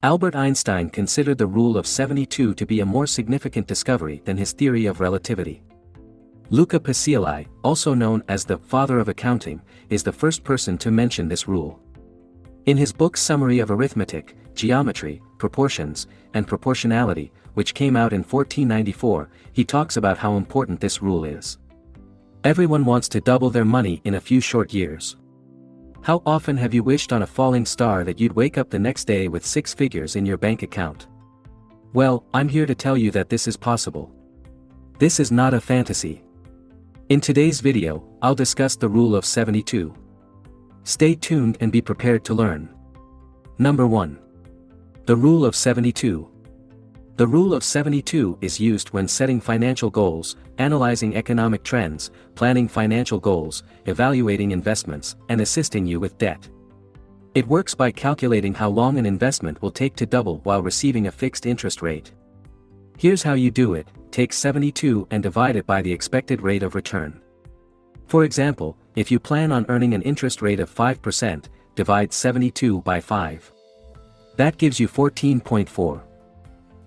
Albert Einstein considered the rule of 72 to be a more significant discovery than his theory of relativity. Luca Pacioli, also known as the father of accounting, is the first person to mention this rule. In his book Summary of Arithmetic, Geometry, Proportions, and Proportionality, which came out in 1494, he talks about how important this rule is. Everyone wants to double their money in a few short years. How often have you wished on a falling star that you'd wake up the next day with 6 figures in your bank account? Well, I'm here to tell you that this is possible. This is not a fantasy. In today's video, I'll discuss the rule of 72. Stay tuned and be prepared to learn. Number 1. The rule of 72. The rule of 72 is used when setting financial goals, analyzing economic trends, planning financial goals, evaluating investments, and assisting you with debt. It works by calculating how long an investment will take to double while receiving a fixed interest rate. Here's how you do it: take 72 and divide it by the expected rate of return. For example, if you plan on earning an interest rate of 5%, divide 72 by 5. That gives you 14.4.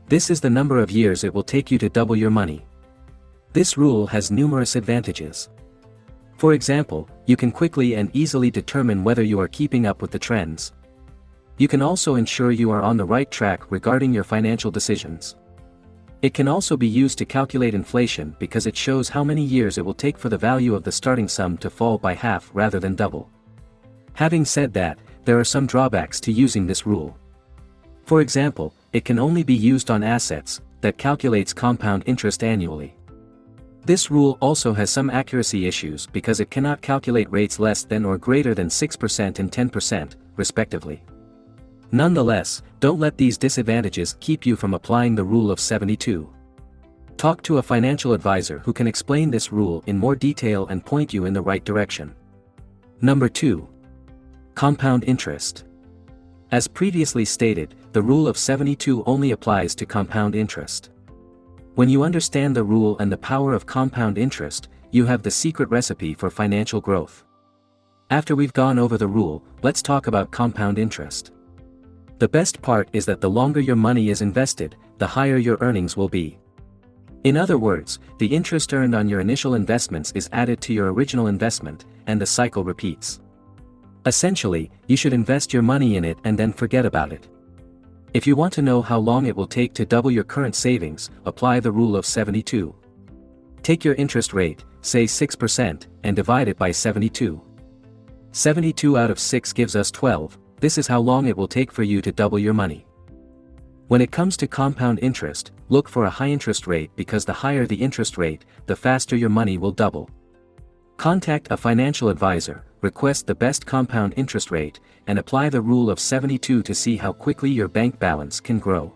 This is the number of years it will take you to double your money. This rule has numerous advantages. For example, you can quickly and easily determine whether you are keeping up with the trends. You can also ensure you are on the right track regarding your financial decisions. It can also be used to calculate inflation because it shows how many years it will take for the value of the starting sum to fall by half rather than double. Having said that, there are some drawbacks to using this rule. For example, it can only be used on assets that calculates compound interest annually. This rule also has some accuracy issues because it cannot calculate rates less than or greater than 6% and 10%, respectively. Nonetheless, don't let these disadvantages keep you from applying the rule of 72. Talk to a financial advisor who can explain this rule in more detail and point you in the right direction. Number 2. Compound interest. As previously stated, the rule of 72 only applies to compound interest. When you understand the rule and the power of compound interest, you have the secret recipe for financial growth. After we've gone over the rule, let's talk about compound interest. The best part is that the longer your money is invested, the higher your earnings will be. In other words, the interest earned on your initial investments is added to your original investment, and the cycle repeats. Essentially, you should invest your money in it and then forget about it. If you want to know how long it will take to double your current savings, apply the rule of 72. Take your interest rate, say 6%, and divide it by 72. 72 out of 6 gives us 12. This is how long it will take for you to double your money. When it comes to compound interest, look for a high interest rate because the higher the interest rate, the faster your money will double. Contact a financial advisor, request the best compound interest rate, and apply the rule of 72 to see how quickly your bank balance can grow.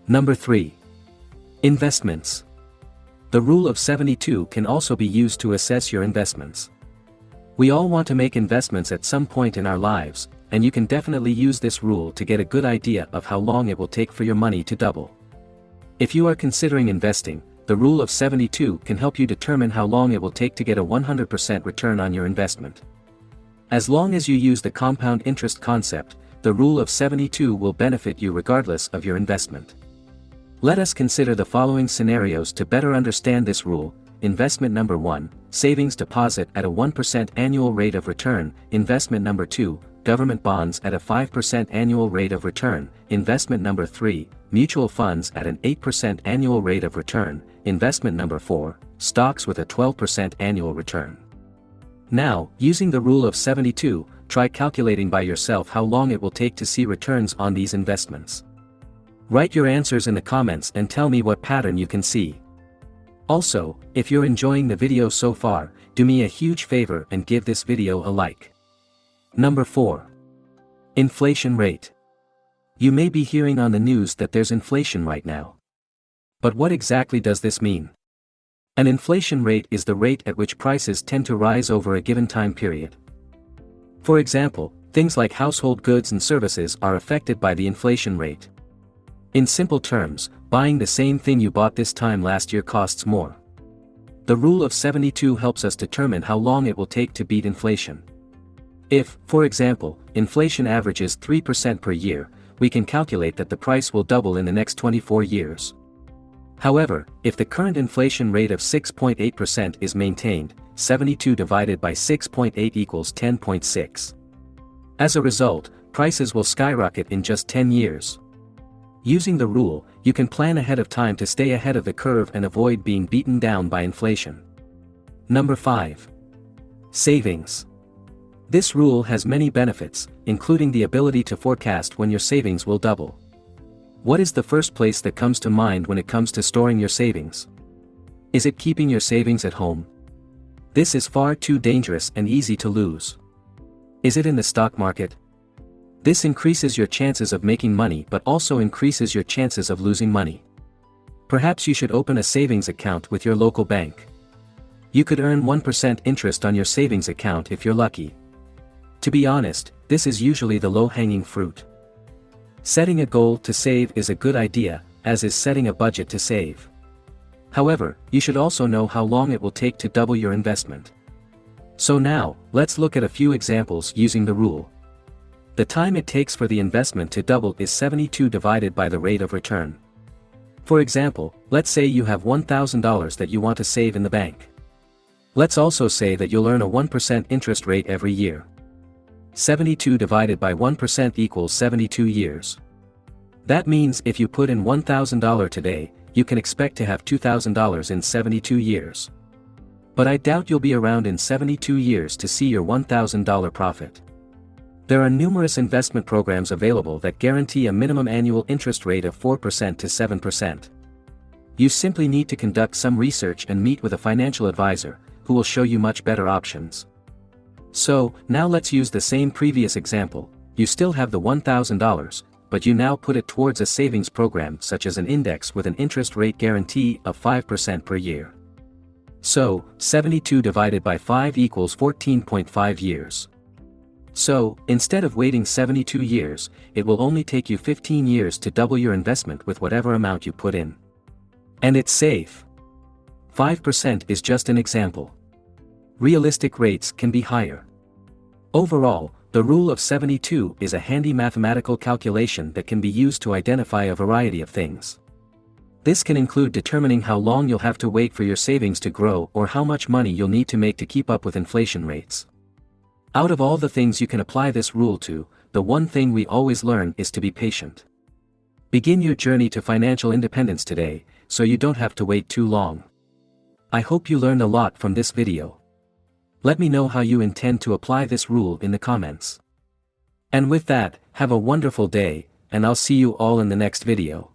Number 3. Investments. The rule of 72 can also be used to assess your investments. We all want to make investments at some point in our lives, and you can definitely use this rule to get a good idea of how long it will take for your money to double. If you are considering investing, the rule of 72 can help you determine how long it will take to get a 100% return on your investment. As long as you use the compound interest concept, the rule of 72 will benefit you regardless of your investment. Let us consider the following scenarios to better understand this rule. Investment number 1, savings deposit at a 1% annual rate of return. Investment number 2, government bonds at a 5% annual rate of return. Investment number 3, mutual funds at an 8% annual rate of return. Investment number 4, stocks with a 12% annual return. Now, using the rule of 72, try calculating by yourself how long it will take to see returns on these investments. Write your answers in the comments and tell me what pattern you can see. Also, if you're enjoying the video so far, do me a huge favor and give this video a like. Number 4. Inflation rate. You may be hearing on the news that there's inflation right now. But what exactly does this mean? An inflation rate is the rate at which prices tend to rise over a given time period. For example, things like household goods and services are affected by the inflation rate. In simple terms, buying the same thing you bought this time last year costs more. The rule of 72 helps us determine how long it will take to beat inflation. If, for example, inflation averages 3% per year, we can calculate that the price will double in the next 24 years. However, if the current inflation rate of 6.8% is maintained, 72 divided by 6.8 equals 10.6. As a result, prices will skyrocket in just 10 years. Using the rule, you can plan ahead of time to stay ahead of the curve and avoid being beaten down by inflation. Number 5. Savings. This rule has many benefits, including the ability to forecast when your savings will double. What is the first place that comes to mind when it comes to storing your savings? Is it keeping your savings at home? This is far too dangerous and easy to lose. Is it in the stock market? This increases your chances of making money but also increases your chances of losing money. Perhaps you should open a savings account with your local bank. You could earn 1% interest on your savings account if you're lucky. To be honest, this is usually the low-hanging fruit. Setting a goal to save is a good idea, as is setting a budget to save. However, you should also know how long it will take to double your investment. So now, let's look at a few examples using the rule. The time it takes for the investment to double is 72 divided by the rate of return. For example, let's say you have $1,000 that you want to save in the bank. Let's also say that you'll earn a 1% interest rate every year. 72 divided by 1% equals 72 years. That means if you put in $1,000 today, you can expect to have $2,000 in 72 years. But I doubt you'll be around in 72 years to see your $1,000 profit. There are numerous investment programs available that guarantee a minimum annual interest rate of 4% to 7%. You simply need to conduct some research and meet with a financial advisor, who will show you much better options. So, now let's use the same previous example. You still have the $1,000, but you now put it towards a savings program such as an index with an interest rate guarantee of 5% per year. So, 72 divided by 5 equals 14.5 years. So, instead of waiting 72 years, it will only take you 15 years to double your investment with whatever amount you put in. And it's safe. 5% is just an example. Realistic rates can be higher. Overall, the rule of 72 is a handy mathematical calculation that can be used to identify a variety of things. This can include determining how long you'll have to wait for your savings to grow or how much money you'll need to make to keep up with inflation rates. Out of all the things you can apply this rule to, the one thing we always learn is to be patient. Begin your journey to financial independence today, so you don't have to wait too long. I hope you learned a lot from this video. Let me know how you intend to apply this rule in the comments. And with that, have a wonderful day, and I'll see you all in the next video.